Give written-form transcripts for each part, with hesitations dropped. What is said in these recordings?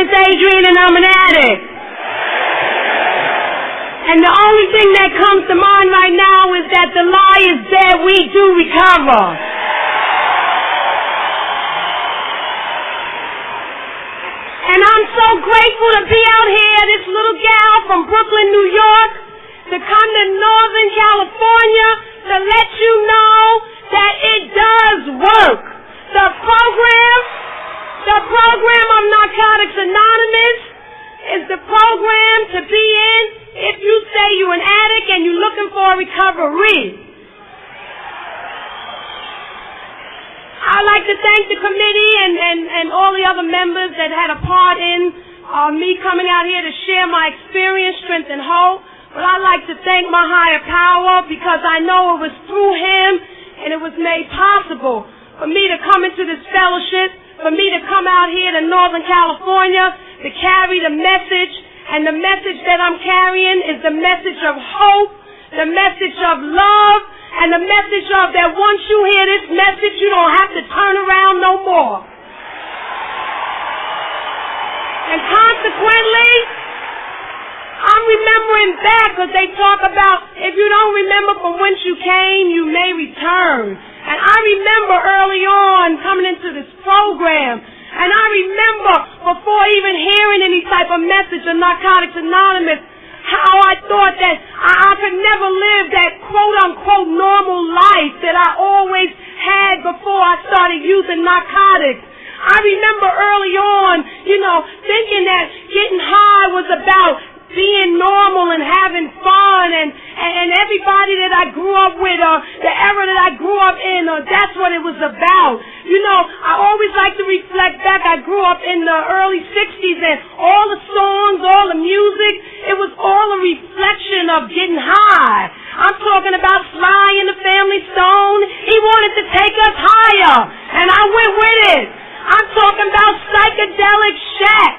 is Adrianne and I'm an addict. And the only thing that comes to mind right now is that the lie is dead, we do recover. And I'm so grateful to be out here, this little gal from Brooklyn, New York, to come to Northern California to let you know that it does work. The program of Narcotics Anonymous is the program to be in if you say you're an addict and you're looking for a recovery. I'd like to thank the committee and all the other members that had a part in me coming out here to share my experience, strength, and hope. But I'd like to thank my higher power because I know it was through him and it was made possible for me to come into this fellowship, for me to come out here to Northern California to carry the message. And the message that I'm carrying is the message of hope, the message of love, and the message of that once you hear this message, you don't have to turn around no more. And consequently, I'm remembering back because they talk about if you don't remember from whence you came, you may return. And I remember early on coming into this program, and I remember before even hearing any type of message of Narcotics Anonymous, how I thought that I could never live that quote-unquote normal life that I always had before I started using narcotics. I remember early on, thinking that getting high was about being normal and having fun and everybody that I grew up with or the era that I grew up in, or that's what it was about. I always like to reflect back. I grew up in the early 60s and all the songs, all the music, it was all a reflection of getting high. I'm talking about Sly and the Family Stone. He wanted to take us higher, and I went with it. I'm talking about Psychedelic Shack.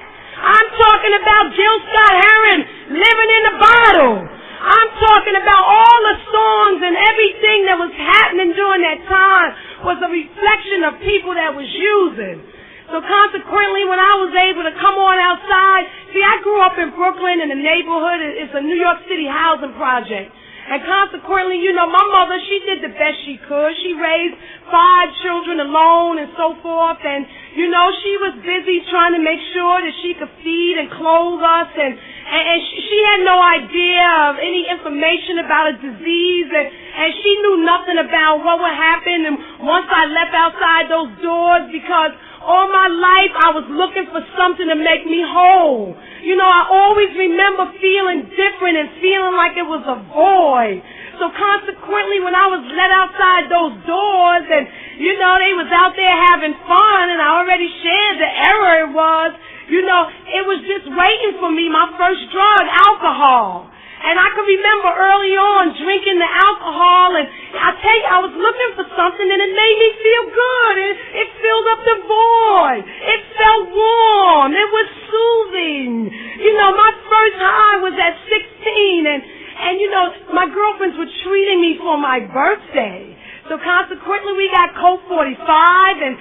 I'm talking about Jill Scott Heron, Living in the Bottle. I'm talking about all the songs and everything that was happening during that time was a reflection of people that was using. So consequently, when I was able to come on outside, see, I grew up in Brooklyn in the neighborhood. It's a New York City housing project. And consequently, my mother, she did the best she could. She raised 5 children alone and so forth. And, she was busy trying to make sure that she could feed and clothe us. And she had no idea of any information about a disease. And she knew nothing about what would happen. And once I left outside those doors, because all my life I was looking for something to make me whole. I always remember feeling different and feeling like it was a void. So consequently, when I was let outside those doors and, they was out there having fun, and I already shared the error it was, it was just waiting for me, my first drug, alcohol. And I can remember early on drinking the alcohol, and I tell you, I was looking for something, and it made me feel good. It filled up the void. It felt warm. It was soothing. My first high was at 16, and my girlfriends were treating me for my birthday. So consequently, we got Coke 45, and,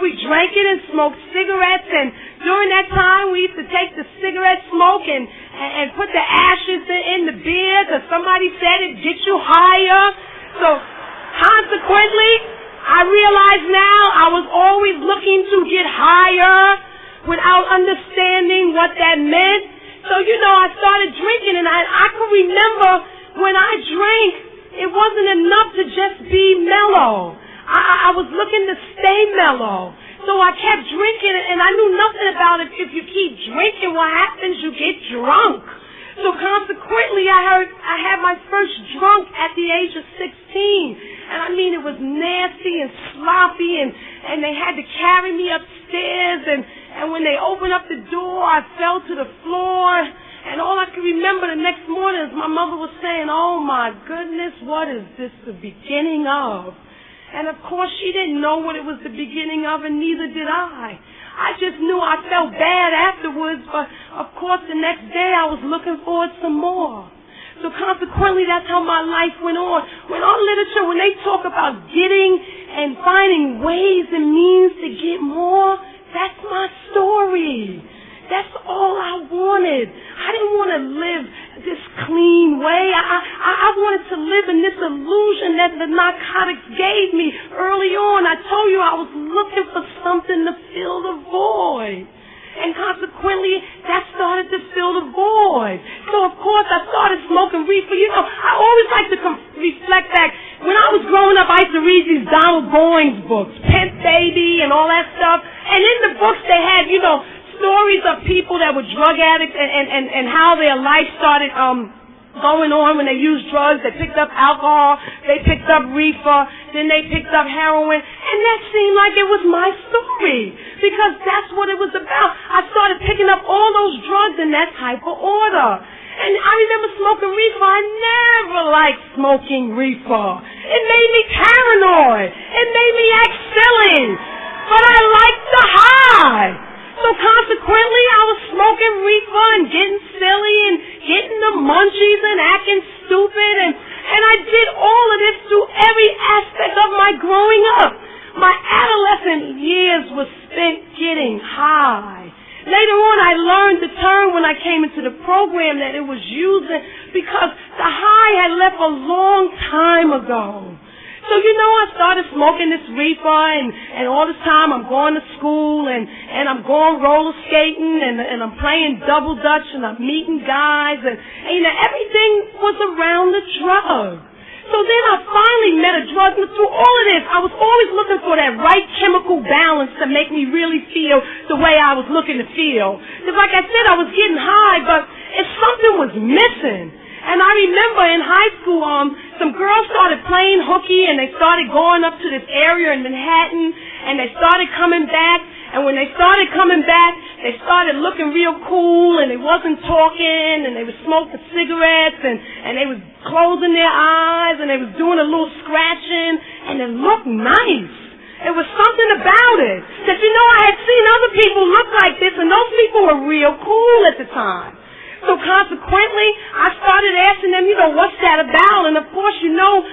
we drank it and smoked cigarettes, and during that time, we used to take the cigarette smoke and put the ashes in the beer, because somebody said it gets you higher. So consequently, I realize now I was always looking to get higher without understanding what that meant. So, I started drinking, and I can remember when I drank, it wasn't enough to just be mellow. I was looking to stay mellow. So I kept drinking, and I knew nothing about it. If you keep drinking, what happens? You get drunk. So consequently, I had my first drunk at the age of 16. And I mean, it was nasty and sloppy, and they had to carry me upstairs, and when they opened up the door, I fell to the floor. And all I can remember the next morning is my mother was saying, "Oh my goodness, what is this the beginning of?" And of course, she didn't know what it was the beginning of, and neither did I. I just knew I felt bad afterwards, but of course the next day I was looking forward to some more. So consequently, that's how my life went on. When our literature, when they talk about getting and finding ways and means to get more, that's my story. That's all I wanted. I didn't want to live this clean way. I wanted to live in this illusion that the narcotics gave me early on. I told you I was looking for something to fill the void. And consequently, that started to fill the void. So, of course, I started smoking reefer. You know, I always like to reflect back. When I was growing up, I used to read these Donald Goines books, Pimp Baby and all that stuff. And in the books, they had, you know, stories of people that were drug addicts and how their life started going on when they used drugs. They picked up alcohol, they picked up reefer, then they picked up heroin, and that seemed like it was my story because that's what it was about. I started picking up all those drugs in that type of order. And I remember smoking reefer. I never liked smoking reefer. It made me paranoid. It made me act silly. But I liked the high. So consequently, I was smoking reefer and getting silly and getting the munchies and acting stupid. And I did all of this through every aspect of my growing up. My adolescent years were spent getting high. Later on, I learned the term when I came into the program that it was using because the high had left a long time ago. So, you know, I started smoking this reefer, and all this time I'm going to school, and I'm going roller skating, and I'm playing double dutch, and I'm meeting guys, and you know, everything was around the drug. So then I finally met a drug, and through all of this, I was always looking for that right chemical balance to make me really feel the way I was looking to feel. Because like I said, I was getting high, but if something was missing. And I remember in high school, some girls started playing hooky, and they started going up to this area in Manhattan, and they started coming back. And when they started coming back, they started looking real cool, and they wasn't talking, and they was smoking cigarettes, and they was closing their eyes, and they was doing a little scratching, and it looked nice. It was something about it. That, you know, I had seen other people look like this, and those people were real cool at the time. So consequently, I started asking them, you know, what's that about? And of course, you know,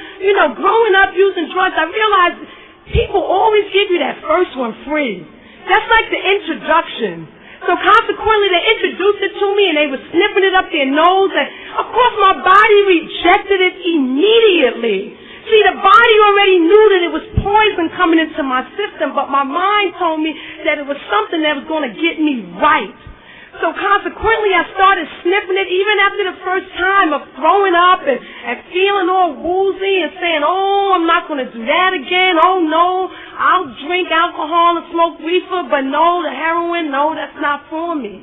growing up using drugs, I realized people always give you that first one free. That's like the introduction. So consequently, they introduced it to me, and they were sniffing it up their nose, and of course, my body rejected it immediately. See, the body already knew that it was poison coming into my system, but my mind told me that it was something that was going to get me right. So consequently, I started sniffing it even after the first time of throwing up and feeling all woozy and saying, oh, I'm not going to do that again. Oh, no, I'll drink alcohol and smoke reefer, but no, the heroin, no, that's not for me.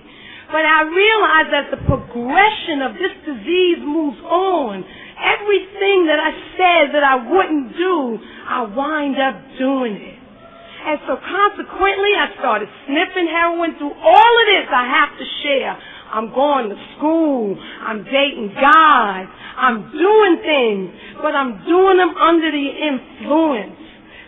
But I realized that the progression of this disease moves on. Everything that I said that I wouldn't do, I wind up doing it. And so consequently, I started sniffing heroin. Through all of this, I have to share. I'm going to school. I'm dating guys. I'm doing things, but I'm doing them under the influence.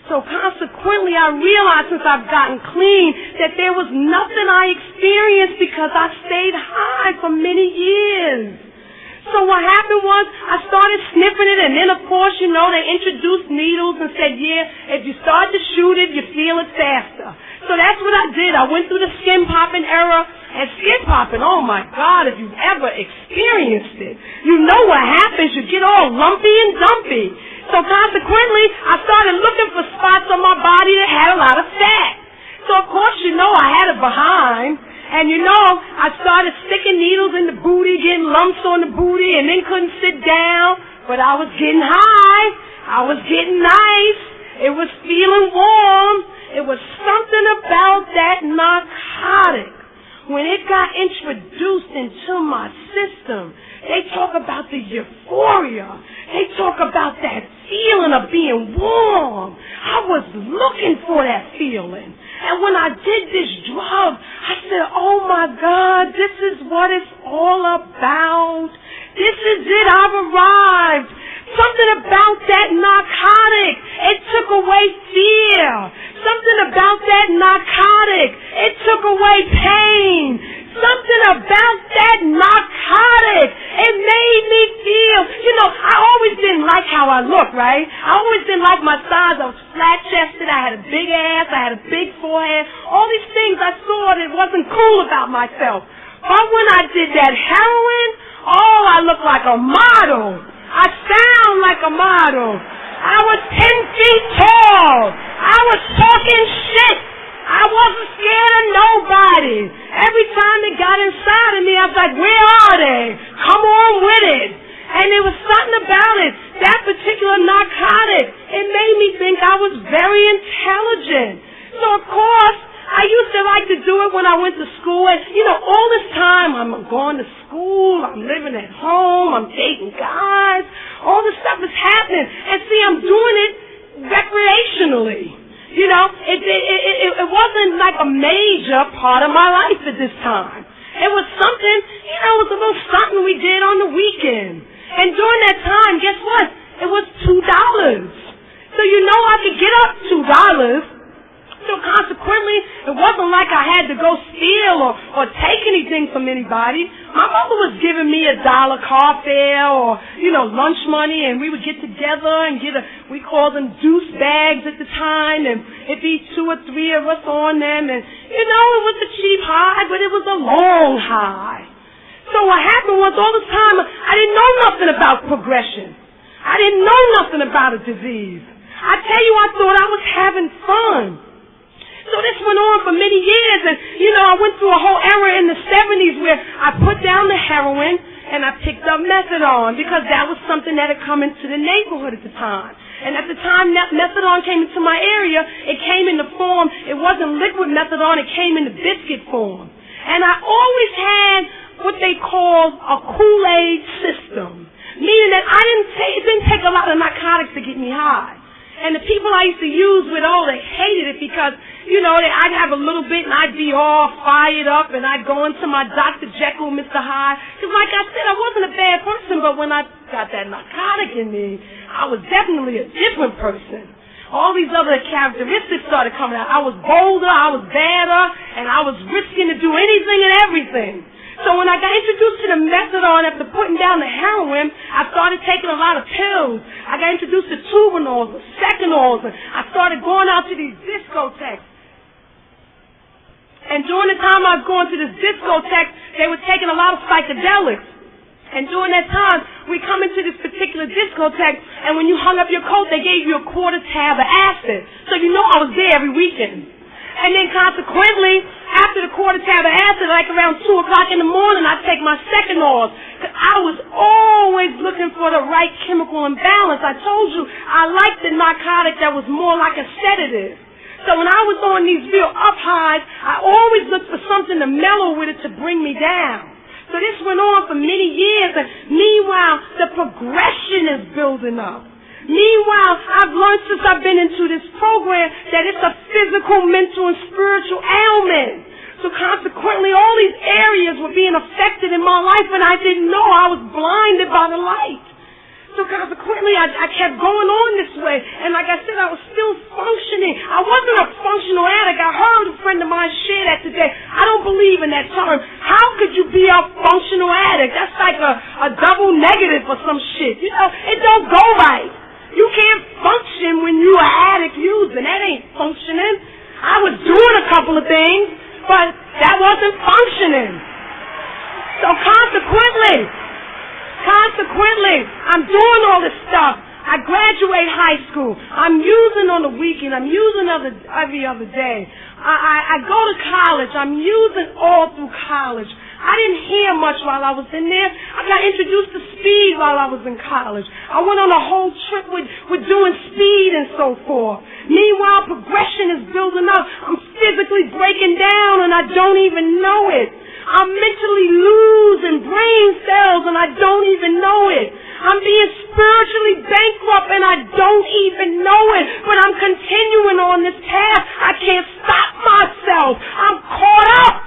So consequently, I realized since I've gotten clean that there was nothing I experienced because I stayed high for many years. So what happened was I started sniffing it, and then, of course, you know, they introduced needles and said, yeah, if you start to shoot it, you feel it faster. So that's what I did. I went through the skin popping era, and skin popping, oh, my God, if you've ever experienced it, you know what happens. You get all lumpy and dumpy. So consequently, I started looking for spots on my body that had a lot of fat. So, of course, you know, I had a behind. And you know, I started sticking needles in the booty, getting lumps on the booty, and then couldn't sit down. But I was getting high. I was getting nice. It was feeling warm. It was something about that narcotic. When it got introduced into my system, they talk about the euphoria. They talk about that feeling of being warm. I was looking for that feeling. And when I did this drug, I said, oh my God, this is what it's all about. This is it, I've arrived. Something about that narcotic, it took away fear. Something about that narcotic, it took away pain. Something about that narcotic, it made me feel, you know, I always didn't like how I looked, right? I always didn't like my size. I was flat-chested. I had a big ass. I had a big forehead. All these things I saw that wasn't cool about myself. But when I did that heroin, oh, I looked like a model. I sound like a model. I was 10 feet tall. I was talking shit. I wasn't scared of nobody. Every time they got inside of me, I was like, where are they? Come on with it. And there was something about it. That particular narcotic, it made me think I was very intelligent. So, of course, I used to like to do it when I went to school. And, all this time I'm going to school, I'm living at home, I'm dating guys. All this stuff is happening. And see, I'm doing it recreationally. It wasn't like a major part of my life at this time. It was something, it was a little something we did on the weekend. And during that time, guess what? It was $2. So I could get up $2. So consequently, it wasn't like I had to go steal or take anything from anybody. My mother was giving me $1 car fare or, lunch money, and we would get together and we called them deuce bags at the time, and it'd be 2 or 3 of us on them, and, it was a cheap high, but it was a long high. So what happened was all this time, I didn't know nothing about progression. I didn't know nothing about a disease. I tell you, I thought I was having fun. So this went on for many years, and, I went through a whole era in the 70s where I put down the heroin and I picked up methadone because that was something that had come into the neighborhood at the time. And at the time that methadone came into my area, it came in the form, it wasn't liquid methadone, it came in the biscuit form. And I always had what they call a Kool-Aid system, meaning that it didn't take a lot of narcotics to get me high. And the people I used to use with, they hated it because, I'd have a little bit and I'd be all fired up and I'd go into my Dr. Jekyll, Mr. Hyde. Because like I said, I wasn't a bad person, but when I got that narcotic in me, I was definitely a different person. All these other characteristics started coming out. I was bolder, I was badder, and I was risking to do anything and everything. So when I got introduced to the methadone after putting down the heroin, I started taking a lot of pills. I got introduced to Tubanols, the Secanols, and I started going out to these discotheques. And during the time I was going to this discotheque, they were taking a lot of psychedelics. And during that time, we come into this particular discotheque, and when you hung up your coat, they gave you a quarter tab of acid. So I was there every weekend. And then consequently, after the quarter tab of acid, like around 2 o'clock in the morning, I'd take my Secanols. Because I was always looking for the right chemical imbalance. I told you, I liked the narcotic that was more like a sedative. So when I was on these real up highs, I always looked for something to mellow with it to bring me down. So this went on for many years, and meanwhile, the progression is building up. Meanwhile, I've learned since I've been into this program that it's a physical, mental, and spiritual ailment. So consequently, all these areas were being affected in my life, and I didn't know. I was blinded by the light. So consequently, I kept going on this way. And like I said, I was still functioning. I wasn't a functional addict. I heard a friend of mine share that today. I don't believe in that term. How could you be a functional addict? That's like a double negative or some shit. It don't go right. You can't function when you're an addict using. That ain't functioning. I was doing a couple of things, but that wasn't functioning. So consequently, I'm doing all this stuff. I graduate high school. I'm using on the weekend. I'm using every other day. I go to college. I'm using all through college. I didn't hear much while I was in there. I got introduced to speed while I was in college. I went on a whole trip with doing speed and so forth. Meanwhile, progression is building up. I'm physically breaking down and I don't even know it. I'm mentally losing brain cells and I don't even know it. I'm being spiritually bankrupt and I don't even know it. But I'm continuing on this path. I can't stop myself. I'm caught up.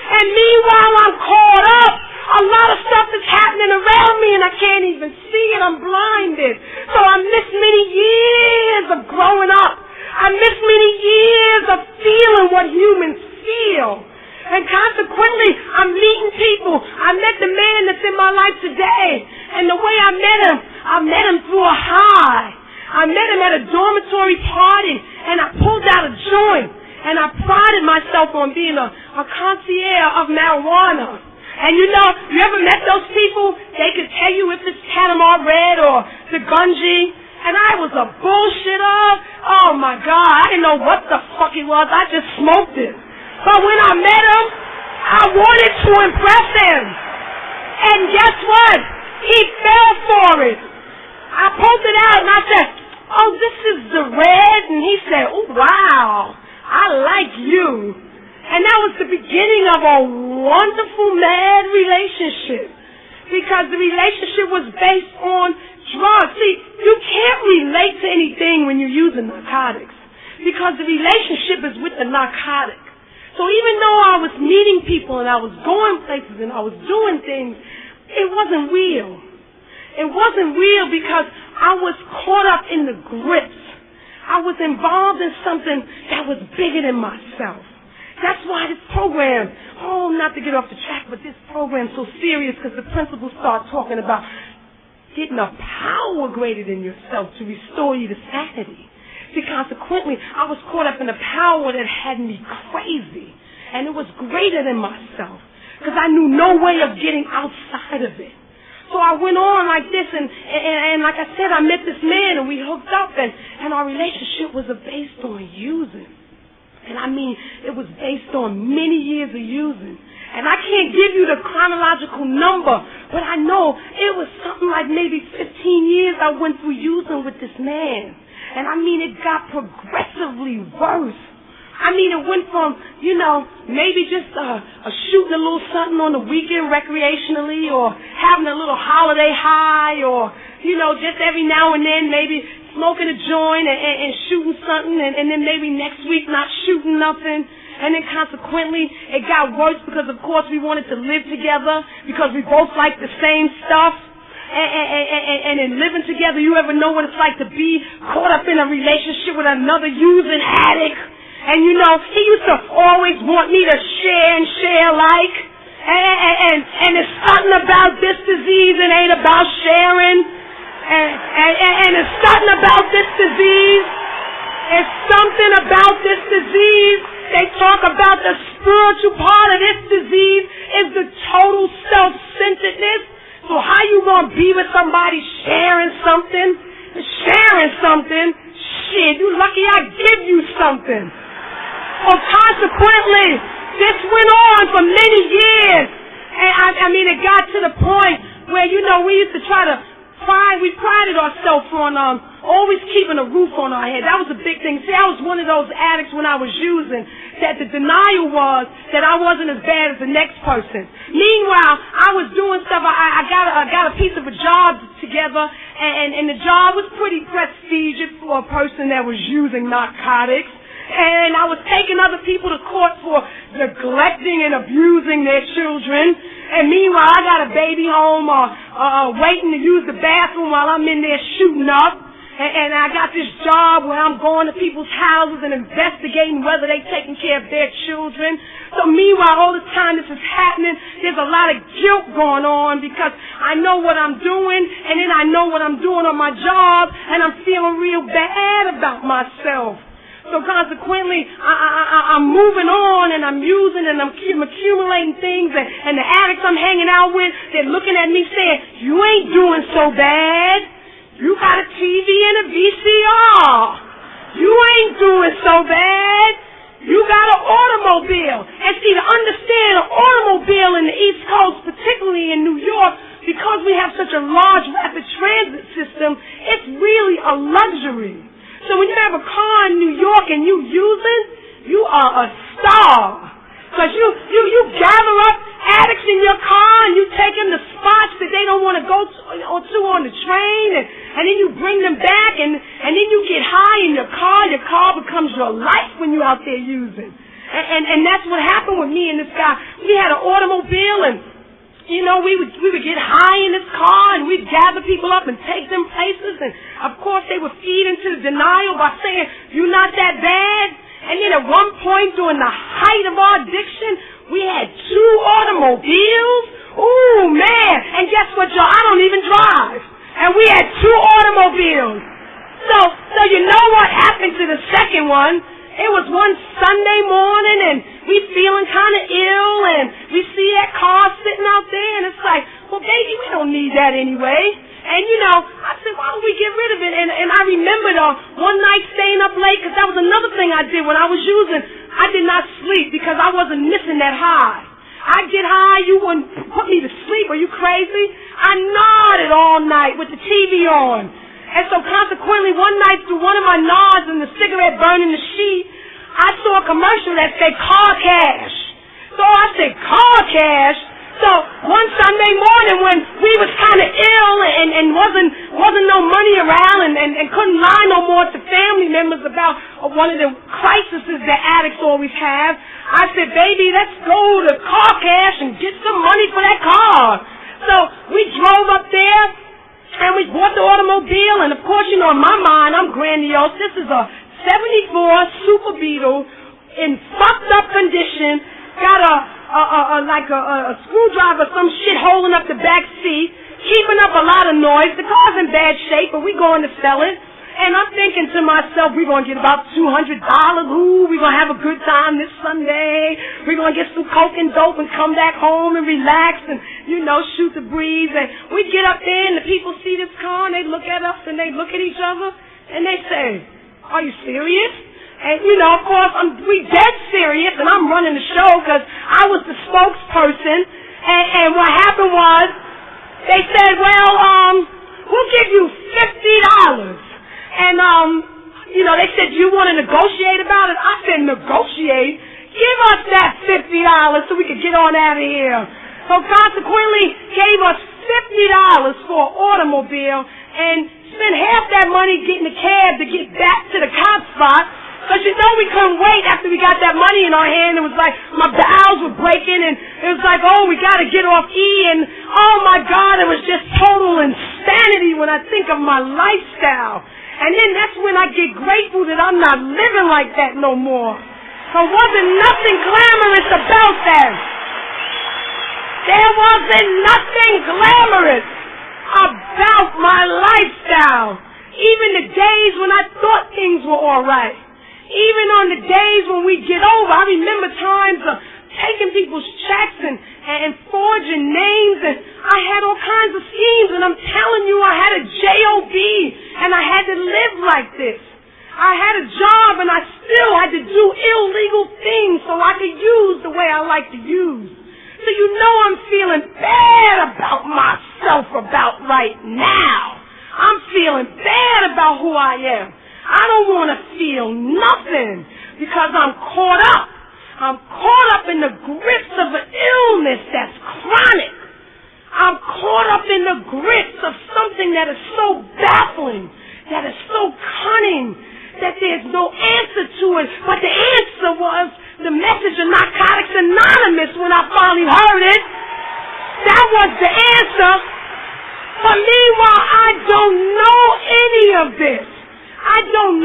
And meanwhile I'm caught up, a lot of stuff is happening around me and I can't even see it. I'm blinded. So I miss many years of growing up. I miss many years of feeling what humans feel. And consequently, I'm meeting people. I met the man that's in my life today. And the way I met him through a high. I met him at a dormitory party, and I pulled out a joint, and I prided myself on being a concierge of marijuana. And you ever met those people? They could tell you if it's Panama Red or the Gunji. And I was a bullshitter. Oh my God, I didn't know what the fuck he was. I just smoked it. But when I met him, I wanted to impress him. And guess what? He fell for it. I pulled it out and I said, oh, this is the red? And he said, oh, wow, I like you. And that was the beginning of a wonderful, mad relationship. Because the relationship was based on drugs. See, you can't relate to anything when you're using narcotics. Because the relationship is with the narcotic. So even though I was meeting people and I was going places and I was doing things, it wasn't real. It wasn't real because I was caught up in the grips. I was involved in something that was bigger than myself. That's why this program, not to get off the track, but this program's so serious because the principals start talking about getting a power greater than yourself to restore you to sanity. See, consequently, I was caught up in a power that had me crazy. And it was greater than myself because I knew no way of getting outside of it. So I went on like this, and like I said, I met this man, and we hooked up, and our relationship was based on using. And I mean, it was based on many years of using. And I can't give you the chronological number, but I know it was something like maybe 15 years I went through using with this man. And I mean, it got progressively worse. I mean, it went from, maybe just shooting a little something on the weekend recreationally or having a little holiday high or, just every now and then maybe smoking a joint and shooting something and then maybe next week not shooting nothing. And then consequently, it got worse because, of course, we wanted to live together because we both liked the same stuff. And in living together, you ever know what it's like to be caught up in a relationship with another using addict? And he used to always want me to share like. And it's something about this disease, it ain't about sharing. And it's something about this disease. It's something about this disease. They talk about the spiritual part of this disease is the total self-centeredness. So how you gonna be with somebody sharing something? Sharing something? Shit, you lucky I give you something. So consequently, this went on for many years. And I mean, it got to the point where, we used to we prided ourselves on always keeping a roof on our head. That was a big thing. See, I was one of those addicts when I was using that the denial was that I wasn't as bad as the next person. Meanwhile, I was doing stuff. I got a piece of a job together, and the job was pretty prestigious for a person that was using narcotics. And I was taking other people to court for neglecting and abusing their children. And meanwhile, I got a baby home waiting to use the bathroom while I'm in there shooting up. And I got this job where I'm going to people's houses and investigating whether they're taking care of their children. So meanwhile, all the time this is happening, there's a lot of guilt going on because I know what I'm doing, and then I know what I'm doing on my job, and I'm feeling real bad about myself. So consequently, I'm moving on and I'm using and I'm accumulating things and the addicts I'm hanging out with, they're looking at me saying, you ain't doing so bad. You got a TV and a VCR. You ain't doing so bad. You got an automobile. And see, to understand an automobile in the East Coast, particularly in New York, because we have such a large rapid transit system, it's really a luxury. So when you have a car in New York and you use it, you are a star. Because you gather up addicts in your car and you take them to spots that they don't want to go to on the train and then you bring them back and then you get high in your car. Your car becomes your life when you're out there using. And that's what happened with me and this guy. We had an automobile and we would get high in this car and we'd gather people up and take them places. And, of course, they would feed into the denial by saying, you're not that bad. And then at one point during the height of our addiction, we had 2 automobiles. Ooh, man. And guess what, y'all? I don't even drive. And we had 2 automobiles. So you know what happened to the second one? It was one Sunday morning, and we feeling kind of ill, and we see that car sitting out there, and it's like, well, baby, we don't need that anyway. And, you know, I said, why don't we get rid of it? And I remembered one night staying up late, because that was another thing I did when I was using. I did not sleep because I wasn't missing that high. I'd get high, you wouldn't put me to sleep. Are you crazy? I nodded all night with the TV on. And so consequently, one night through one of my nods and the cigarette burning the sheet, I saw a commercial that said car cash. So I said, car cash? So one Sunday morning when we was kind of ill and wasn't no money around and couldn't lie no more to family members about one of the crises that addicts always have, I said, baby, let's go to car cash and get some money for that car. So we drove up there. And we bought the automobile, and of course, you know, in my mind, I'm grandiose. This is a 74 Super Beetle in fucked up condition, got a screwdriver, some shit holding up the back seat, keeping up a lot of noise. The car's in bad shape, but we going to sell it. And I'm thinking to myself, we're going to get about $200. Ooh, we're going to have a good time this Sunday. We're going to get some coke and dope and come back home and relax and, you know, shoot the breeze. And we get up there and the people see this car and they look at us and they look at each other and they say, are you serious? And, you know, of course, we dead serious and I'm running the show because I was the spokesperson. And what happened was they said, well, we'll give you $50. And, you know, they said, you want to negotiate about it? I said, negotiate? Give us that $50 so we could get on out of here. So consequently, gave us $50 for an automobile and spent half that money getting a cab to get back to the cop spot. Because, you know, we couldn't wait after we got that money in our hand. It was like my bowels were breaking and it was like, oh, we got to get off E. And, oh, my God, it was just total insanity when I think of my lifestyle. And then that's when I get grateful that I'm not living like that no more. So wasn't nothing glamorous about that. There wasn't nothing glamorous about my lifestyle. Even the days when I thought things were all right. Even on the days when we get over, I remember times of taking people's checks and forging names, and I had all kinds of schemes, and I'm telling you, I had a job, and I had to live like this. I had a job, and I still had to do illegal things so I could use the way I like to use. So you know I'm feeling bad about myself about right now. I'm feeling bad about who I am. I don't want to feel nothing because I'm caught up. I'm caught up in the grips of an illness that's chronic. I'm caught up in the grips of something that is so baffling, that is so cunning, that there's no answer to it. But the answer was the message of Narcotics Anonymous when I finally heard it. That was the answer. But meanwhile, I don't know any of this. I don't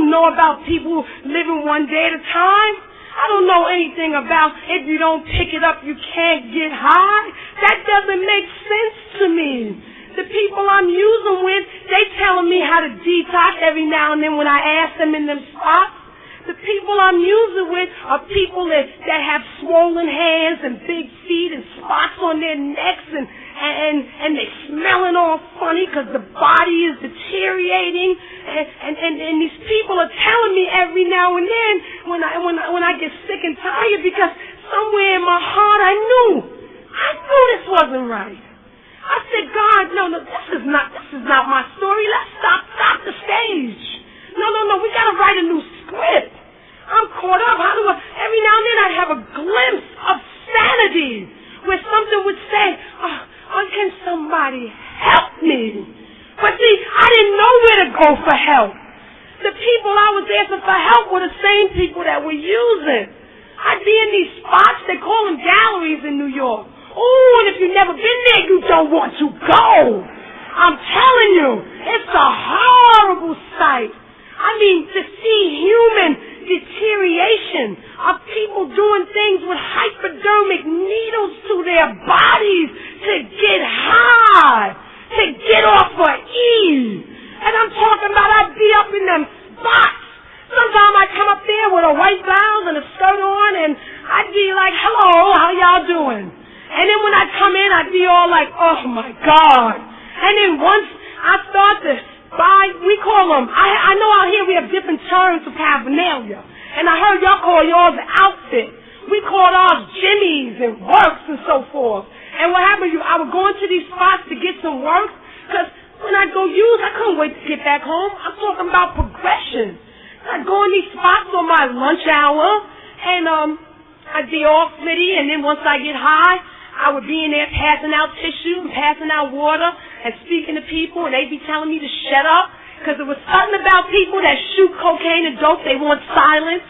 know about people living one day at a time. I don't know anything about if you don't pick it up, you can't get high. That doesn't make sense to me. The people I'm using with, they telling me how to detox every now and then when I ask them in them spots. The people I'm using with are people that have swollen hands and big feet and spots on their necks and they smelling all funny because the body is deteriorating. And these people are telling me every now and then when I get sick and tired because somewhere in my heart I knew this wasn't right. I said, God, no, this is not my story. Let's stop the stage. No, we gotta write a new script. I'm caught up. Every now and then I'd have a glimpse of sanity where something would say, oh, can somebody help me? But see, I didn't know where to go for help. The people I was asking for help were the same people that were using. I'd be in these spots, they call them galleries in New York. Oh, and if you've never been there, you don't want to go. I'm telling you, it's a horrible sight. I mean, to see human deterioration of people doing things with hypodermic needles to their bodies talking about I'd be up in them spots. Sometimes I'd come up there with a white blouse and a skirt on, and I'd be like, hello, how y'all doing? And then when I'd come in, I'd be all like, oh, my God. And then once I start to buy, we call them, I know out here we have different terms for paraphernalia. And I heard y'all call yours an outfit. We called ours jimmies and works and so forth. And what happened, I would go into these spots to get some work, because when I'd go use, I couldn't wait to get back home. I'm talking about progression. I'd go in these spots on my lunch hour, and I'd be all flitty, and then once I get high, I would be in there passing out tissue and passing out water and speaking to people, and they'd be telling me to shut up, because there was something about people that shoot cocaine and dope, they want silence.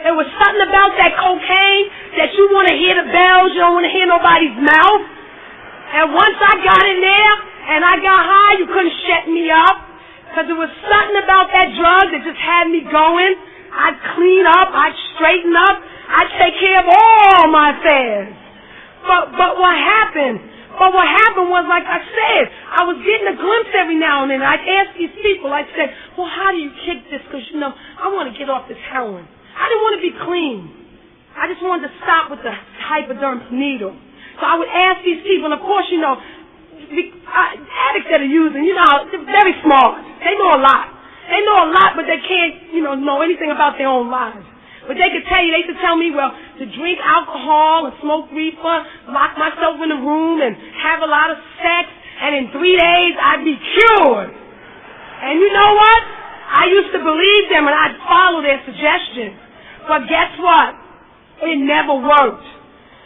There was something about that cocaine that you want to hear the bells, you don't want to hear nobody's mouth. And once I got in there and I got high, you couldn't shut me up, because there was something about that drug that just had me going. I'd clean up, I'd straighten up, I'd take care of all my affairs. But what happened? But what happened was, like I said, I was getting a glimpse every now and then. I'd ask these people, I'd say, well, how do you kick this? Because, I want to get off this heroin. I didn't want to be clean. I just wanted to stop with the hypodermic needle. So I would ask these people, and of course, the addicts that are using, they're very smart. They know a lot. They know a lot, but they can't, know anything about their own lives. But they could tell me, well, to drink alcohol and smoke reefer, lock myself in a room and have a lot of sex, and in 3 days I'd be cured. And you know what? I used to believe them and I'd follow their suggestions. But guess what? It never worked.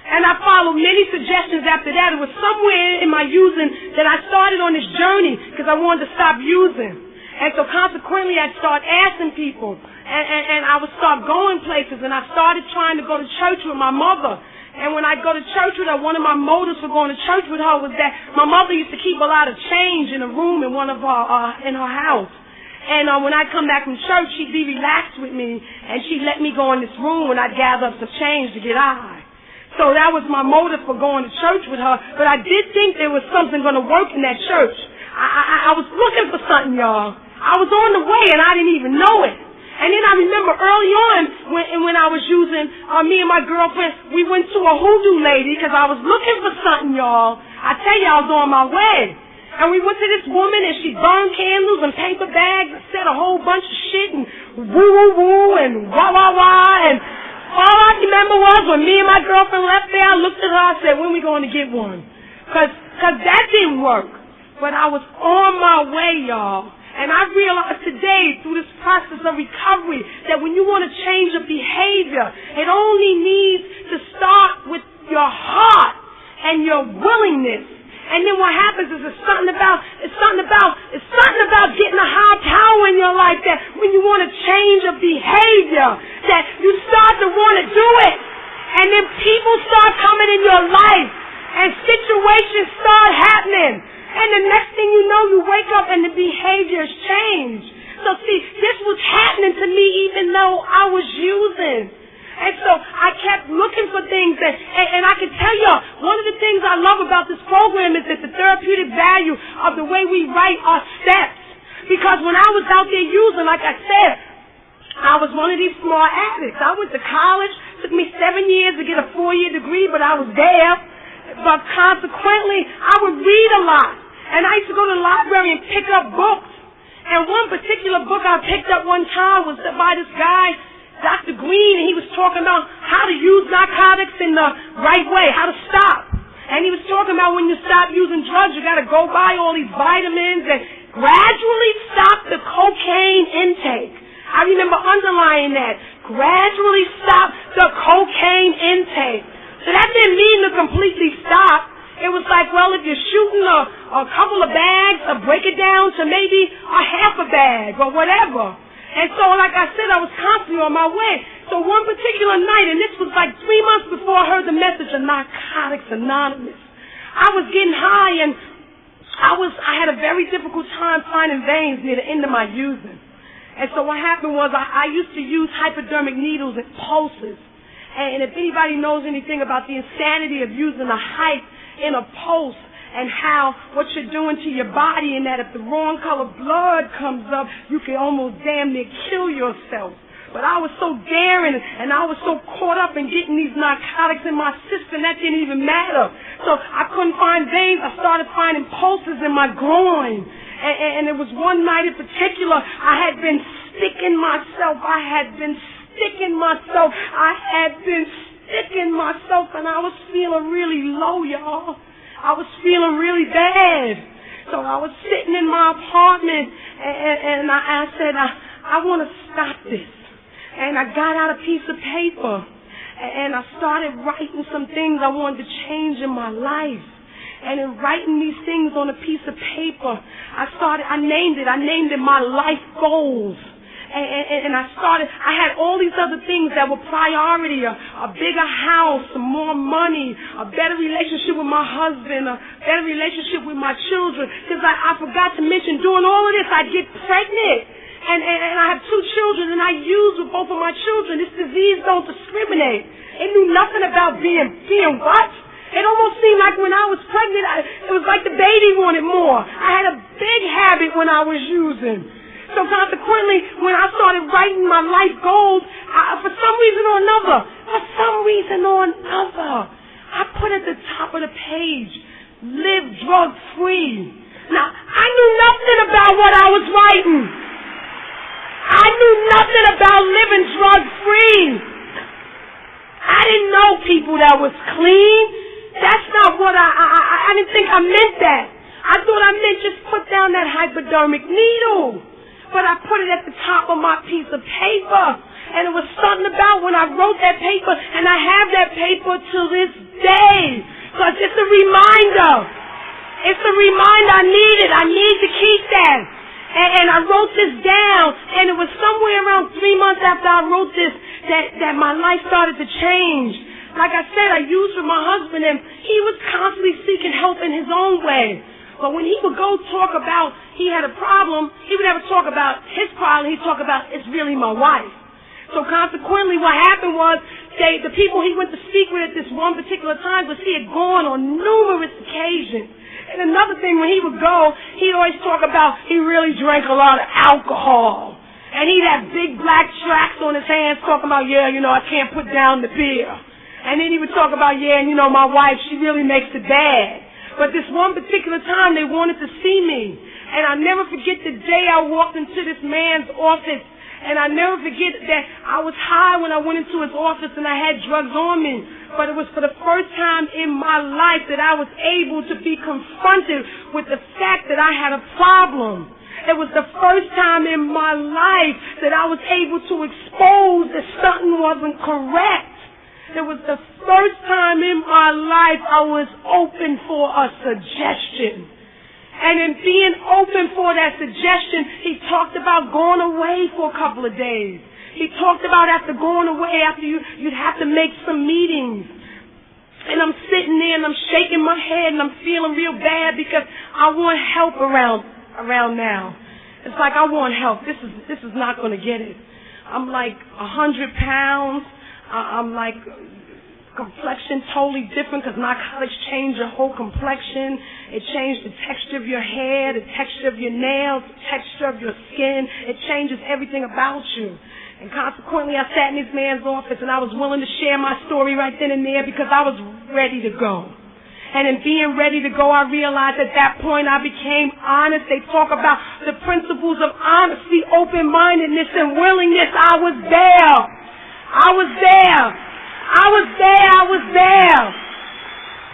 And I followed many suggestions after that. It was somewhere in my using that I started on this journey because I wanted to stop using. And so consequently, I'd start asking people, and I would start going places, and I started trying to go to church with my mother. And when I'd go to church with her, one of my motives for going to church with her was that my mother used to keep a lot of change in a room in one of her, in her house. And when I'd come back from church, she'd be relaxed with me, and she'd let me go in this room when I'd gather up some change to get high. So that was my motive for going to church with her, but I did think there was something going to work in that church. I was looking for something, y'all. I was on the way, and I didn't even know it. And then I remember early on when I was using, me and my girlfriend, we went to a hoodoo lady because I was looking for something, y'all. I tell you, I was on my way. And we went to this woman, and she burned candles and paper bags and said a whole bunch of shit and woo-woo-woo and wah-wah-wah. And all I remember was when me and my girlfriend left there, I looked at her, I said, when are we going to get one? Because that didn't work. But I was on my way, y'all. And I realized today, through this process of recovery, that when you want to change a behavior, it only needs to start with your heart and your willingness. And then what happens is it's something about getting a high power in your life that when you want to change a behavior, that you start to want to do it. And then people start coming in your life and situations start happening. And the next thing you know, you wake up and the behaviors change. So see, this was happening to me even though I was using. And so I kept looking for things, and I can tell you, one of the things I love about this program is that the therapeutic value of the way we write our steps. Because when I was out there using, like I said, I was one of these smart addicts. I went to college, took me 7 years to get a 4-year degree, but I was there. But consequently, I would read a lot. And I used to go to the library and pick up books. And one particular book I picked up one time was by this guy, Dr. Green, and he was talking about how to use narcotics in the right way, how to stop. And he was talking about when you stop using drugs, you got to go buy all these vitamins and gradually stop the cocaine intake. I remember underlining that. Gradually stop the cocaine intake. So that didn't mean to completely stop. It was like, well, if you're shooting a couple of bags, break it down to maybe a half a bag or whatever. And so, like I said, I was constantly on my way. So one particular night, and this was like 3 months before I heard the message of Narcotics Anonymous, I was getting high, and I had a very difficult time finding veins near the end of my using. And so what happened was I used to use hypodermic needles and pulses. And if anybody knows anything about the insanity of using a hype in a pulse and how what you're doing to your body, and that if the wrong color blood comes up, you can almost damn near kill yourself. But I was so daring, and I was so caught up in getting these narcotics in my system, that didn't even matter. So I couldn't find veins. I started finding pulses in my groin. And it was one night in particular, I had been sticking myself, and I was feeling really low, y'all. I was feeling really bad. So I was sitting in my apartment, and I said, I want to stop this. And I got out a piece of paper, and I started writing some things I wanted to change in my life. And in writing these things on a piece of paper, I named it my life goals. And I had all these other things that were priority, a bigger house, more money, a better relationship with my husband, a better relationship with my children. Because I forgot to mention, doing all of this, I'd get pregnant. And I have 2 children, and I use with both of my children. This disease don't discriminate. It knew nothing about being what? It almost seemed like when I was pregnant, it was like the baby wanted more. I had a big habit when I was using. So consequently, when I started writing my life goals, for some reason or another, I put at the top of the page, live drug-free. Now, I knew nothing about what I was writing. I knew nothing about living drug-free. I didn't know people that was clean. That's not what I didn't think I meant that. I thought I meant just put down that hypodermic needle. But I put it at the top of my piece of paper. And it was something about when I wrote that paper, and I have that paper to this day. Because it's a reminder. It's a reminder I need it. I need to keep that. And I wrote this down, and it was somewhere around 3 months after I wrote this that my life started to change. Like I said, I used with my husband, and he was constantly seeking help in his own way. But when he would go talk about he had a problem, he would never talk about his problem. He'd talk about, it's really my wife. So consequently, what happened was the people he went to speak with at this one particular time, was he had gone on numerous occasions. And another thing, when he would go, he'd always talk about he really drank a lot of alcohol. And he'd have big black tracks on his hands talking about, I can't put down the beer. And then he would talk about, my wife, she really makes it bad. But this one particular time, they wanted to see me. And I'll never forget the day I walked into this man's office. And I never forget that I was high when I went into his office and I had drugs on me. But it was for the first time in my life that I was able to be confronted with the fact that I had a problem. It was the first time in my life that I was able to expose that something wasn't correct. It was the first time in my life I was open for a suggestion. And in being open for that suggestion, he talked about going away for a couple of days. He talked about after going away, after you'd have to make some meetings. And I'm sitting there and I'm shaking my head and I'm feeling real bad because I want help around now. It's like I want help. This is not going to get it. I'm like 100 pounds. I'm like complexion totally different because narcotics change your whole complexion. It changed the texture of your hair, the texture of your nails, the texture of your skin. It changes everything about you. And consequently, I sat in this man's office and I was willing to share my story right then and there because I was ready to go. And in being ready to go, I realized at that point I became honest. They talk about the principles of honesty, open-mindedness, and willingness. I was there.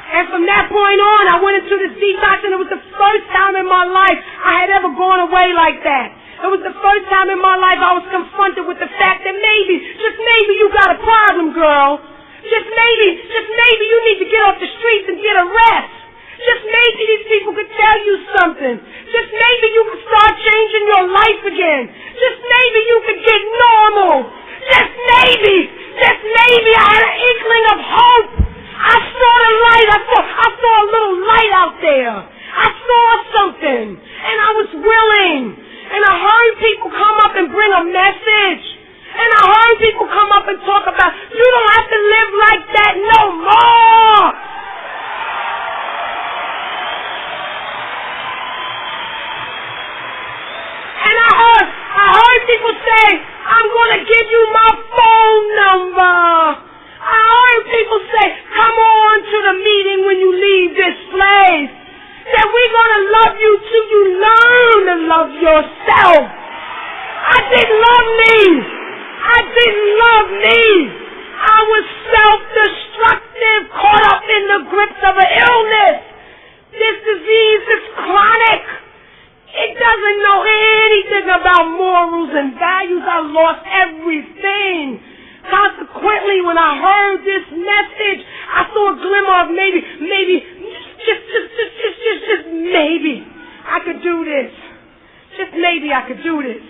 And from that point on, I went into this detox, and it was the first time in my life I had ever gone away like that. It was the first time in my life I was confronted with the fact that maybe, just maybe you got a problem, girl. Just maybe you need to get off the streets and get a rest. Just maybe these people could tell you something. Just maybe you could start changing your life again. Just maybe you could get normal. Just maybe I had an inkling of hope. I saw the light. I saw a little light out there. I saw something, and I was willing. And I heard people come up and bring a message. And I heard people come up and talk about, you don't have to live like that no more. people say, I'm going to give you my phone number. I heard people say, come on to the meeting when you leave this place. That we're going to love you till you learn to love yourself. I didn't love me. I didn't love me. I was self-destructive, caught up in the grips of an illness. This disease is chronic. It doesn't know anything about morals and values. I lost everything. Consequently, when I heard this message, I saw a glimmer of maybe, just maybe I could do this. Just maybe I could do this.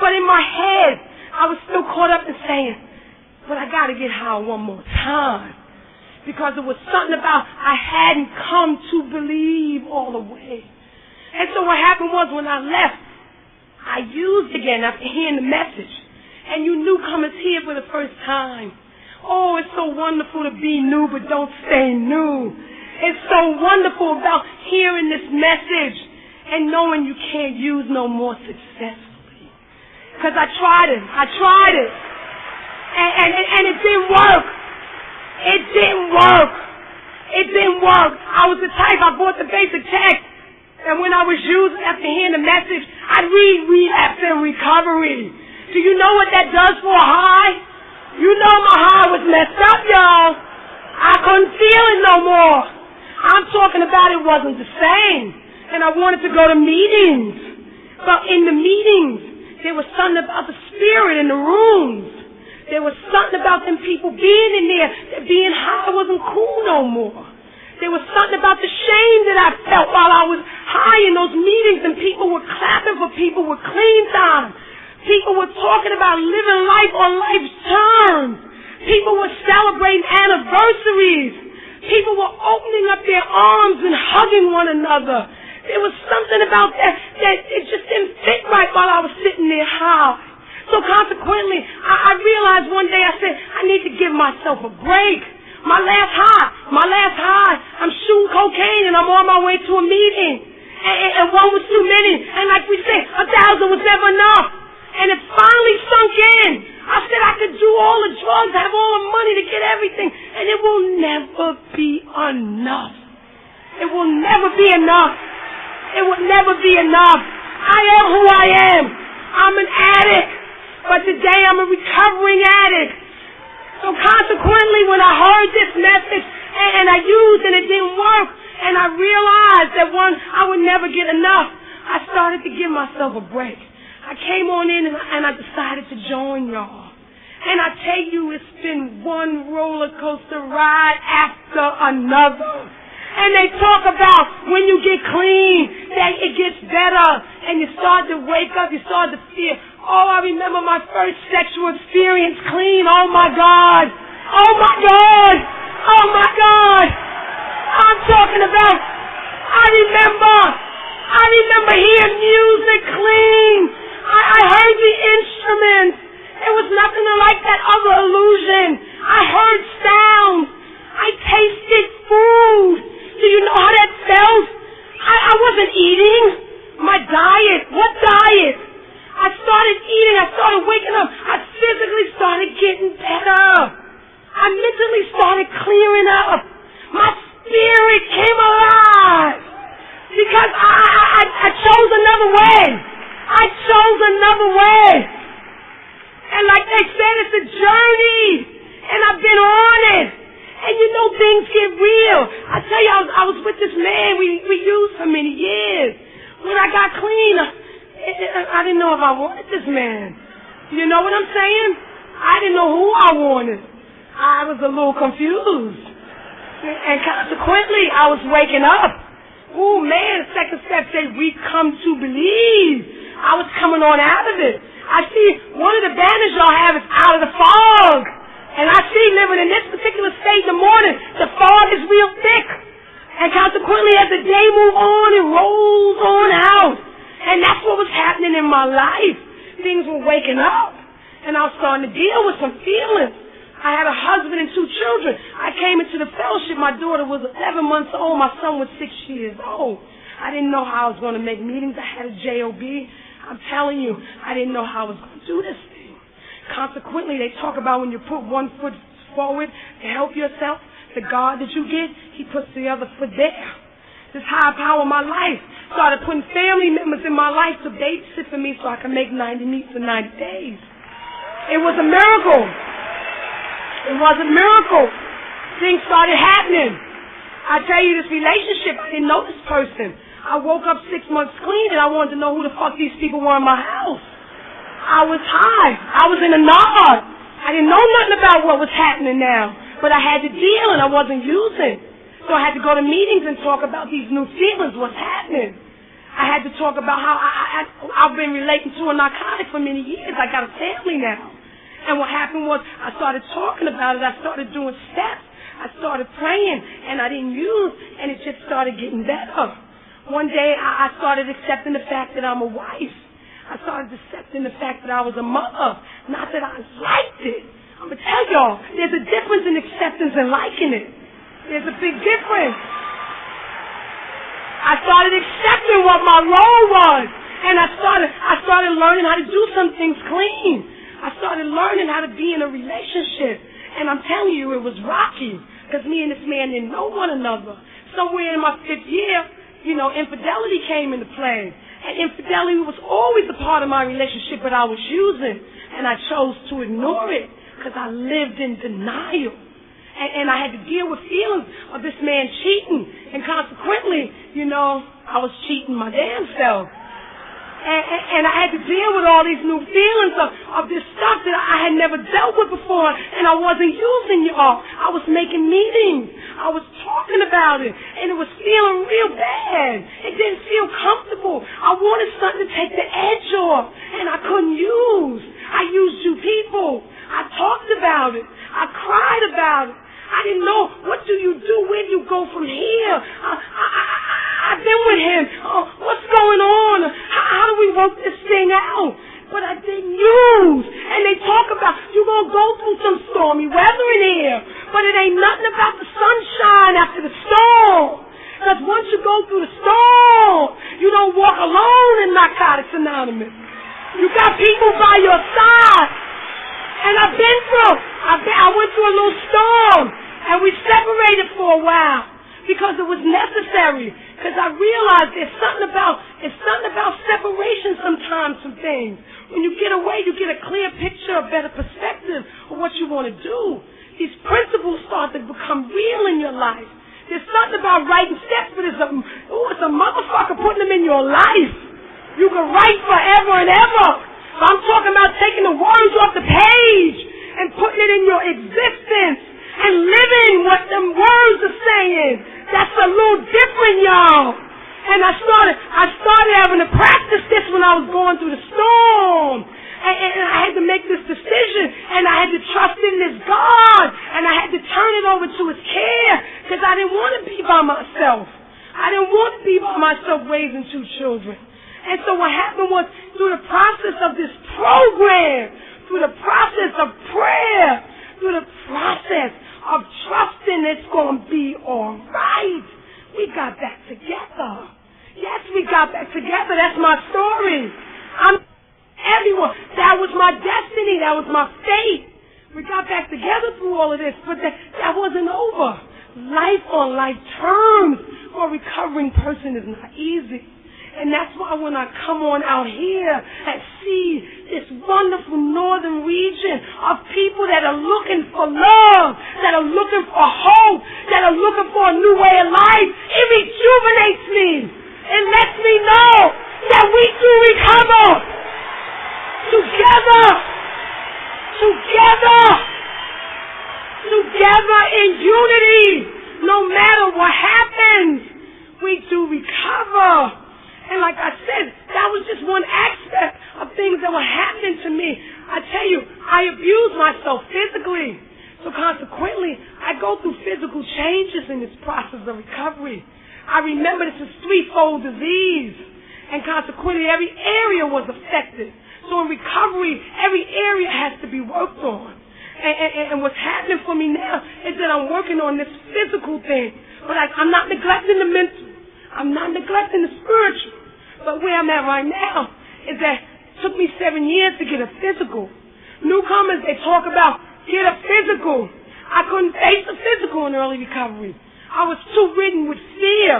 But in my head, I was still caught up in saying, but I got to get high one more time. Because there was something about I hadn't come to believe all the way. And so what happened was when I left, I used again after hearing the message. And you newcomers here for the first time. Oh, it's so wonderful to be new, but don't stay new. It's so wonderful about hearing this message and knowing you can't use no more successfully. Because I tried it. And it didn't work. It didn't work. I was the type, I bought the basic text. And when I was using after hearing the message, I'd read relapse and recovery. Do you know what that does for a high? You know my high was messed up, y'all. I couldn't feel it no more. I'm talking about it wasn't the same. And I wanted to go to meetings. But in the meetings, there was something about the spirit in the rooms. There was something about them people being in there that being high wasn't cool no more. There was something about the shame that I felt while I was high in those meetings, and people were clapping for people with clean time. People were talking about living life on life's terms. People were celebrating anniversaries. People were opening up their arms and hugging one another. There was something about that it just didn't fit right while I was sitting there high. So consequently, I realized one day, I said, I need to give myself a break. My last high, I'm shooting cocaine and I'm on my way to a meeting. And one was too many. And like we said, 1,000 was never enough. And it finally sunk in. I said I could do all the drugs, have all the money to get everything, and it will never be enough. It will never be enough. It will never be enough. I am who I am. I'm an addict. But today I'm a recovering addict. So consequently, when I heard this message and I used and it didn't work, and I realized that I would never get enough, I started to give myself a break. I came on in and I decided to join y'all. And I tell you, it's been one roller coaster ride after another. And they talk about when you get clean, that it gets better. And you start to wake up, you start to feel, oh, I remember my first sexual experience clean. Oh, my God. Oh, my God. Oh, my God. I'm talking about, I remember hearing music clean. I heard the instruments. It was nothing like that other illusion. I heard sound. I tasted food. Do you know how that felt? I wasn't eating. My diet. What diet? I started eating. I started waking up. I physically started getting better. I mentally started clearing up. My spirit came alive. Because I chose another way. I chose another way. And like they said, it's a journey. And I've been on it. And you know things get real. I tell you, I was with this man we used for many years. When I got clean, I didn't know if I wanted this man. You know what I'm saying? I didn't know who I wanted. I was a little confused. And consequently, I was waking up. Oh man, the second step said, we come to believe. I was coming on out of it. I see one of the banners y'all have is out of the fog. And I see living in this particular state in the morning, the fog is real thick. And consequently, as the day moves on, it rolls on out. And that's what was happening in my life. Things were waking up. And I was starting to deal with some feelings. I had a husband and 2 children. I came into the fellowship. My daughter was 11 months old. My son was 6 years old. I didn't know how I was going to make meetings. I had a JOB. I I'm telling you, I didn't know how I was going to do this thing. Consequently, they talk about when you put one foot forward to help yourself, the God that you get, he puts the other foot there. This higher power of my life started putting family members in my life to babysit for me so I can make 90 meals in 90 days. It was a miracle. It was a miracle. Things started happening. I tell you, this relationship, I didn't know this person. I woke up 6 months clean and I wanted to know who the fuck these people were in my house. I was high. I was in a nod. I didn't know nothing about what was happening now. But I had to deal and I wasn't using. So I had to go to meetings and talk about these new feelings, what's happening. I had to talk about how I've been relating to a narcotic for many years. I got a family now. And what happened was I started talking about it. I started doing steps. I started praying and I didn't use and it just started getting better. One day I started accepting the fact that I'm a wife. I started accepting the fact that I was a mother. Not that I liked it. I'm going to tell y'all, there's a difference in acceptance and liking it. There's a big difference. I started accepting what my role was. And I started learning how to do some things clean. I started learning how to be in a relationship. And I'm telling you, it was rocky. Because me and this man didn't know one another. Somewhere in my 5th year, infidelity came into play. And infidelity was always a part of my relationship, but I was using. And I chose to ignore it because I lived in denial. And I had to deal with feelings of this man cheating. And consequently, I was cheating my damn self. And I had to deal with all these new feelings of this stuff that I had never dealt with before. And I wasn't using y'all. I was making meetings. I was talking about it. And it was feeling real bad. It didn't feel comfortable. I wanted something to take the edge off. And I couldn't use. I used you people. I talked about it. I cried about it. I didn't know, what do you do? Where do you go from here? I've been with him. What's going on? How do we work this thing out? But I didn't use. And they talk about, you're going to go through some stormy weather in here. But it ain't nothing about the sunshine after the storm. Because once you go through the storm, you don't walk alone in Narcotics Anonymous. You got people by your side. And I've been through. I went through a little storm. And we separated for a while. Because it was necessary. Because I realized there's something about separation sometimes from things. When you get away, you get a clear picture, a better perspective of what you want to do. These principles start to become real in your life. There's something about writing steps, but it's a motherfucker putting them in your life. You can write forever and ever. But I'm talking about taking the words off the page and putting it in your existence and living what them words are saying. That's a little different, y'all. And I started having to practice this when I was going through the storm. And I had to make this decision. And I had to trust in this God. And I had to turn it over to His care. Because I didn't want to be by myself. I didn't want to be by myself raising 2 children. And so what happened was, through the process of this program, through the process of prayer, through the process of trusting it's going to be all right, we got back together. Yes, we got back together. That's my story. Everyone. That was my destiny. That was my fate. We got back together through all of this, but that wasn't over. Life on life terms for a recovering person is not easy. And that's why when I come on out here and see this wonderful northern region of people that are looking for love, that are looking for hope, that are looking for a new way of life, it rejuvenates me. It lets me know that we do recover. Together. Together in unity. No matter what happens, we do recover. And like I said, that was just one aspect of things that were happening to me. I tell you, I abused myself physically. So consequently, I go through physical changes in this process of recovery. I remember this is threefold disease. And consequently, every area was affected. So in recovery, every area has to be worked on. And what's happening for me now is that I'm working on this physical thing. But I'm not neglecting the mental. I'm not neglecting the spiritual. But where I'm at right now is that took me 7 years to get a physical. Newcomers, they talk about get a physical. I couldn't face a physical in early recovery. I was too ridden with fear.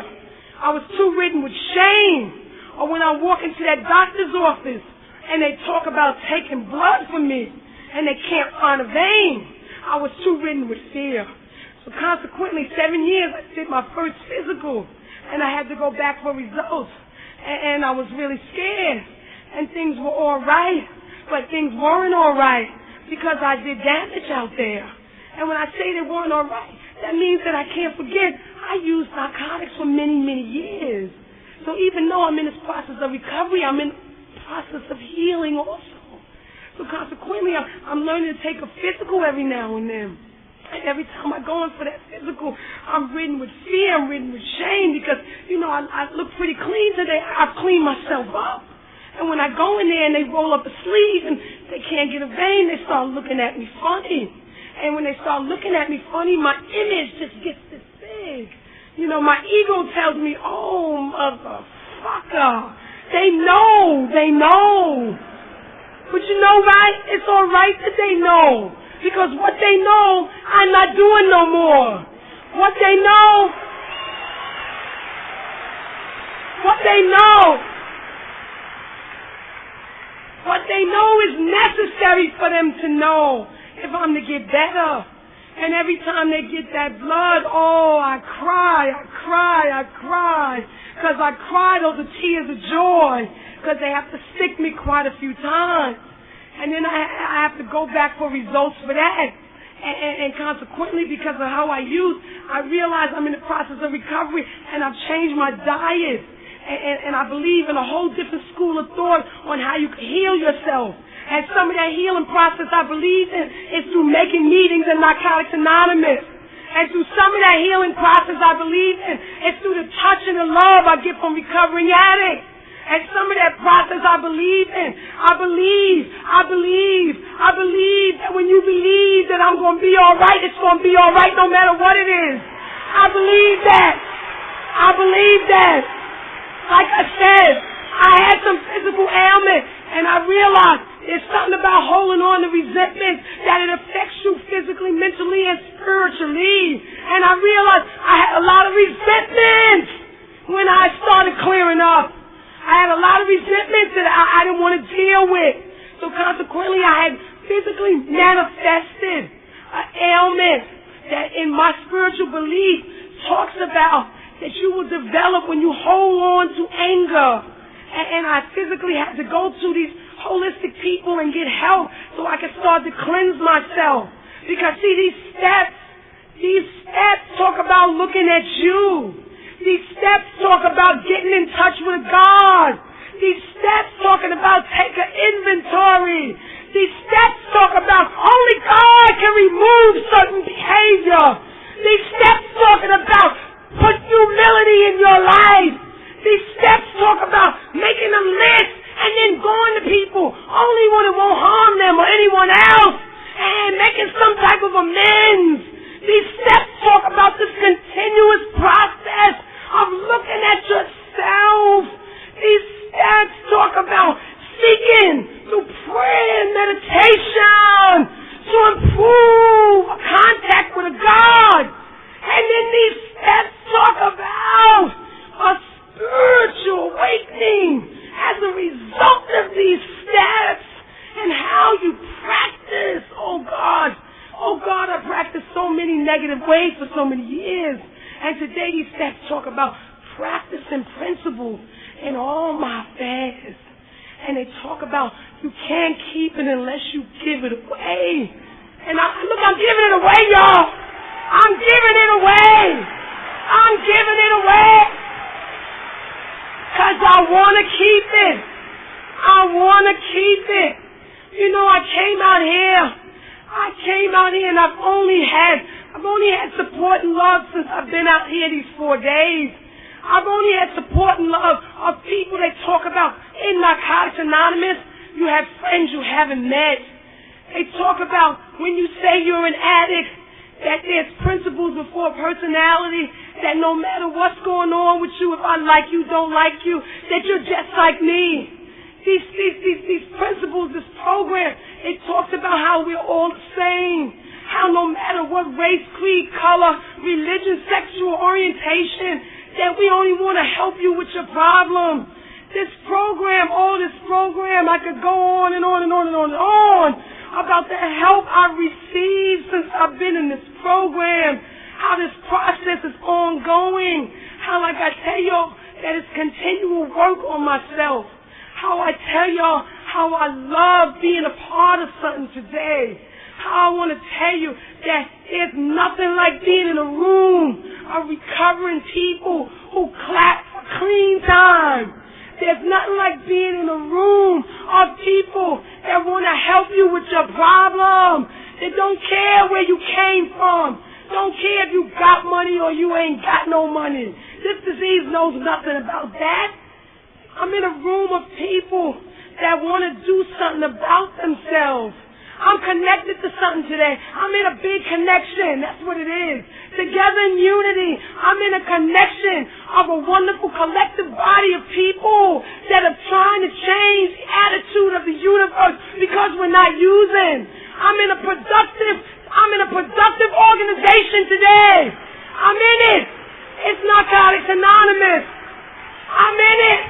I was too ridden with shame. Or when I walk into that doctor's office and they talk about taking blood from me and they can't find a vein, I was too ridden with fear. So consequently, 7 years I did my first physical and I had to go back for results. And I was really scared. And things were all right, but things weren't all right because I did damage out there. And when I say they weren't all right, that means that I can't forget I used narcotics for many, many years. So even though I'm in this process of recovery, I'm in the process of healing also. So consequently, I'm learning to take a physical every now and then. And every time I go in for that physical, I'm ridden with fear, I'm ridden with shame because, I look pretty clean today. I've cleaned myself up. And when I go in there and they roll up a sleeve and they can't get a vein, they start looking at me funny. And when they start looking at me funny, my image just gets this big. My ego tells me, oh, motherfucker. They know. But you know, right? It's all right that they know. Because what they know, I'm not doing no more. What they know is necessary for them to know if I'm to get better. And every time they get that blood, I cry. Because I cry those are tears of joy. Because they have to stick me quite a few times. And then I have to go back for results for that. And consequently, because of how I use, I realize I'm in the process of recovery and I've changed my diet. And I believe in a whole different school of thought on how you can heal yourself. And some of that healing process I believe in is through making meetings in Narcotics Anonymous. And through some of that healing process I believe in is through the touch and the love I get from recovering addicts. And some of that process I believe in. I believe that when you believe that I'm going to be all right, it's going to be all right no matter what it is. I believe that. Like I said, I had some physical ailment, and I realized there's something about holding on to resentment that it affects you physically, mentally, and spiritually. And I realized I had a lot of resentment when I started clearing up. I had a lot of resentment that I didn't want to deal with. So consequently, I had physically manifested an ailment that in my spiritual belief talks about that you will develop when you hold on to anger. And I physically had to go to these holistic people and get help so I could start to cleanse myself. Because see, these steps talk about looking at you. These steps talk about getting in touch with God. These steps talking about take an inventory. These steps talk about only God can remove certain behavior. These steps talking about put humility in your life. These steps talk about making a list and then going to people only when it won't harm them or anyone else and making some type of amends. These steps talk about this continuous process of looking at yourself. These steps talk about seeking through prayer and meditation to improve contact with a God. And then these steps talk about a spiritual awakening as a result of these steps and how you practice. Oh God, I practiced so many negative ways for so many years. And today these steps talk about practicing principles in all my affairs. And they talk about you can't keep it unless you give it away. And I'm giving it away, y'all. I'm giving it away. Because I want to keep it. I came out here and I've only had support and love since I've been out here these 4 days. I've only had support and love of people that talk about in Narcotics Anonymous, you have friends you haven't met. They talk about when you say you're an addict, that there's principles before personality, that no matter what's going on with you, if I like you, don't like you, that you're just like me. these principles, this program, it talks about how we're all the same. How no matter what race, creed, color, religion, sexual orientation, that we only want to help you with your problem. This program, I could go on and on and on and on and on about the help I've received since I've been in this program, how this process is ongoing, how, like I tell y'all, that it's continual work on myself, how I tell y'all how I love being a part of something today, how I want to tell you that there's nothing like being in a room of recovering people who clap for clean time. There's nothing like being in a room of people that want to help you with your problem. They don't care where you came from. Don't care if you got money or you ain't got no money. This disease knows nothing about that. I'm in a room of people that want to do something about themselves. I'm connected to something today. I'm in a big connection. That's what it is. Together in unity, I'm in a connection of a wonderful collective body of people that are trying to change the attitude of the universe because we're not using. I'm in a productive organization today. I'm in it. It's Narcotics Anonymous. I'm in it.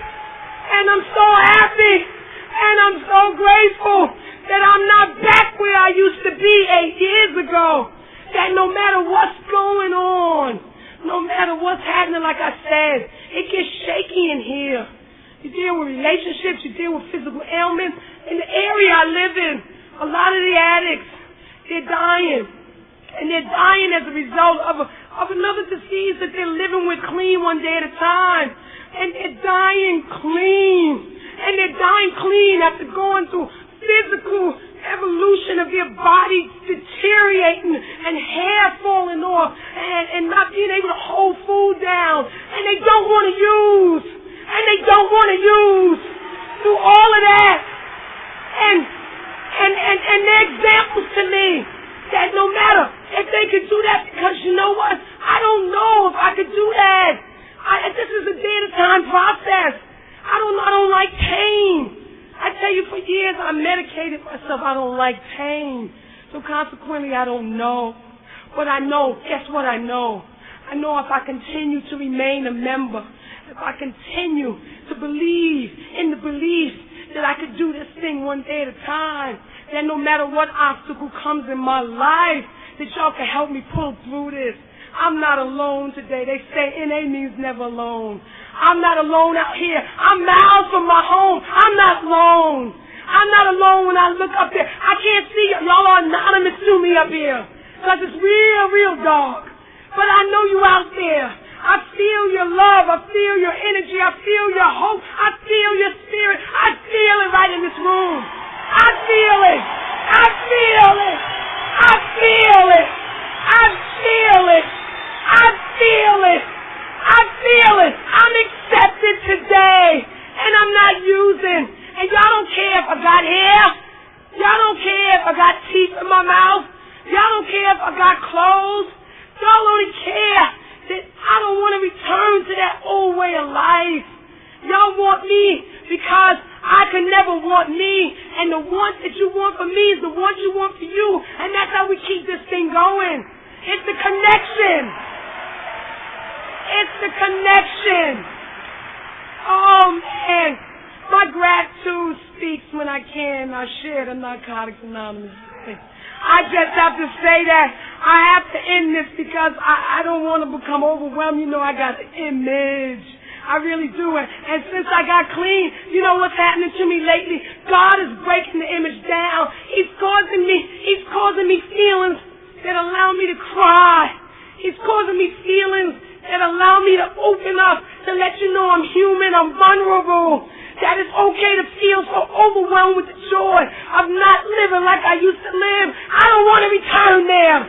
And I'm so happy. And I'm so grateful that I'm not back where I used to be 8 years ago. That no matter what's going on, no matter what's happening, like I said, it gets shaky in here. You deal with relationships, you deal with physical ailments. In the area I live in, a lot of the addicts, they're dying. And they're dying as a result of another disease that they're living with clean one day at a time. And they're dying clean. And they're dying clean after going through physical evolution of their body deteriorating and hair falling off and not being able to hold food down. And they don't want to use. And they don't want to use. Through all of that. And they're examples to me that no matter if they could do that, because you know what? I don't know if I could do that. This is a day-at-a-time process. I don't like pain. I tell you, for years I medicated myself. I don't like pain. So consequently, I don't know. But I know, guess what I know? I know if I continue to remain a member, if I continue to believe in the belief that I could do this thing one day at a time, that no matter what obstacle comes in my life, that y'all can help me pull through this. I'm not alone today. They say NA means never alone. I'm not alone out here. I'm miles from my home. I'm not alone. I'm not alone when I look up there. I can't see you. Y'all are anonymous to me up here. Because it's real, real dark. But I know you out there. I feel your love. I feel your energy. I feel your hope. I feel your spirit. I feel it right in this room. I feel it. I feel it. I feel it. I feel it. I feel it. I feel it. I'm accepted today. And I'm not using. And y'all don't care if I got hair. Y'all don't care if I got teeth in my mouth. Y'all don't care if I got clothes. Y'all only care that I don't want to return to that old way of life. Y'all want me because I can never want me. And the want that you want for me is the want you want for you. And that's how we keep this thing going. It's the connection. It's the connection. Oh, man. My gratitude speaks when I can. I share the Narcotics Anonymous. I just have to say that I have to end this because I don't want to become overwhelmed. You know, I got an image. I really do it. And since I got clean, you know what's happening to me lately? God is breaking the image down. He's causing me feelings that allow me to cry. He's causing me feelings that allow me to open up, to let you know I'm human, I'm vulnerable, that it's okay to feel so overwhelmed with the joy of not living like I used to live. I don't want to return there.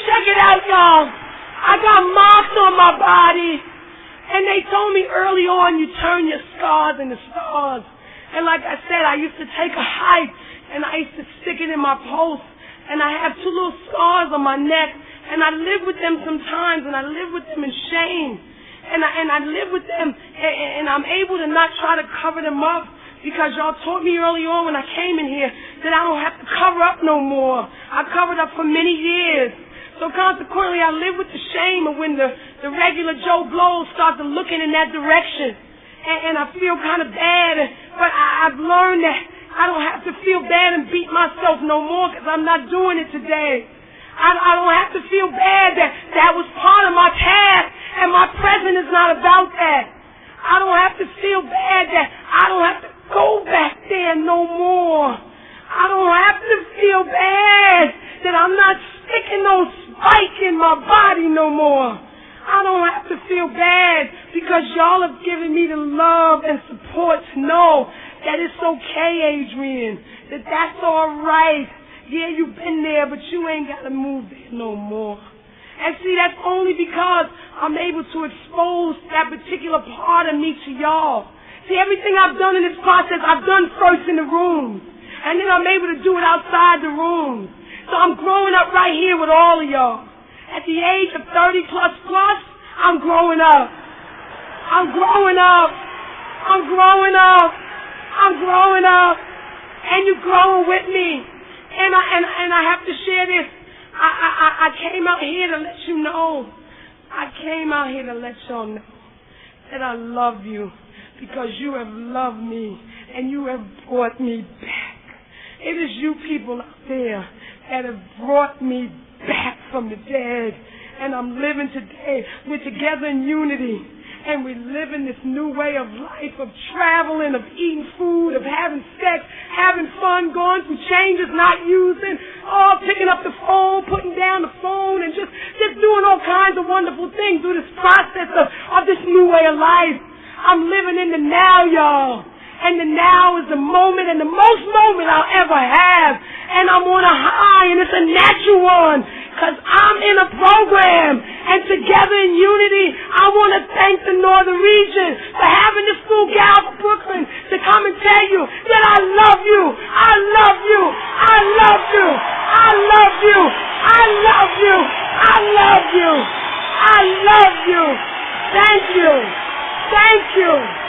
Check it out, y'all. I got marks on my body, and they told me early on, you turn your scars into stars. And like I said, I used to take a hike, and I used to stick it in my post, and I have 2 little scars on my neck, and I live with them sometimes, and I live with them in shame. and I live with them, and I'm able to not try to cover them up, because y'all taught me early on when I came in here that I don't have to cover up no more. I covered up for many years. So consequently, I live with the shame of when the regular Joe Blows start to looking in that direction. And I feel kind of bad, but I've learned that I don't have to feel bad and beat myself no more, because I'm not doing it today. I don't have to feel bad that that was part of my past, and my present is not about that. I don't have to feel bad that I don't have to go back there no more. I don't have to feel bad that I'm not sticking no spike in my body no more. I don't have to feel bad because y'all have given me the love and support to know that it's okay, Adrianne, that that's all right. Yeah, you've been there, but you ain't got to move there no more. And see, that's only because I'm able to expose that particular part of me to y'all. See, everything I've done in this process, I've done first in the room. And then I'm able to do it outside the room. So I'm growing up right here with all of y'all. At the age of 30 plus, I'm growing up. I'm growing up. I'm growing up. I'm growing up. And you're growing with me. And I have to share this. I came out here to let you know. I came out here to let y'all know that I love you, because you have loved me and you have brought me back. It is you people out there that have brought me back from the dead. And I'm living today. We're together in unity. And we live in this new way of life, of traveling, of eating food, of having sex, having fun, going through changes, not using, picking up the phone, putting down the phone, and just doing all kinds of wonderful things through this process of this new way of life. I'm living in the now, y'all. And the now is the moment, and the most moment I'll ever have. And I'm on a high, and it's a natural one, because I'm in a program. And together in unity, I want to thank the Northern region for having this little gal from Brooklyn to come and tell you that I love you. I love you. I love you. I love you. I love you. I love you. I love you. Thank you. Thank you.